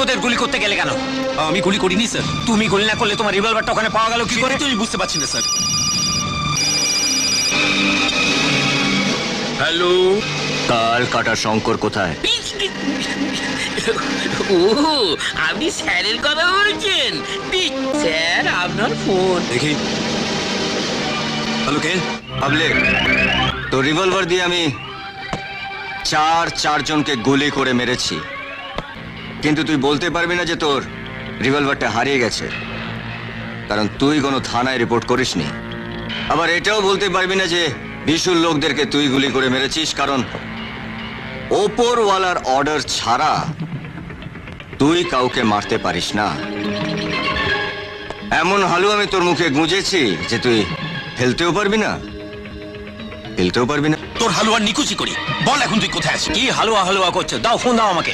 ওদের গুলি করতে গেলে কেন? আমি গুলি করিনি স্যার। তুমি গুলি না করলে তোমার রিভলভারটা ওখানে পাওয়া গেল কি করে? আমি বুঝতে পারছি না স্যার। হ্যালো, কাল কাটা শঙ্কর কোথায়? ও আপনি স্যারের কথা বলছেন? স্যার আপনার ফোন। দেখি। হ্যালো, কে? পাবলিক, তো রিভলভার দিয়ে আমি চারজনকে গুলি করে মেরেছি, কিন্তু তুই বলতে পারবি না যে তোর রিভলভারটা হারিয়ে গেছে, কারণ তুই কোনো থানায় রিপোর্ট করিসনি। আবার এটাও বলতে পারবি না যে বিশুর লোকদেরকে তুই গুলি করে মেরেছিস, কারণ ওপরওয়ালার অর্ডার ছাড়া তুই কাউকে মারতে পারিস না। এমন হালু আমি তোর মুখে গুঁজেছি যে তুই ফেলতেও পারবি না, ফেলতেও পারবি না। তোর হালুয়ার নিকুচি করি। বল এখন তুই কোথায় আছিস? কি হালুয়া হালুয়া করছো? দাও ফোন দাও আমাকে।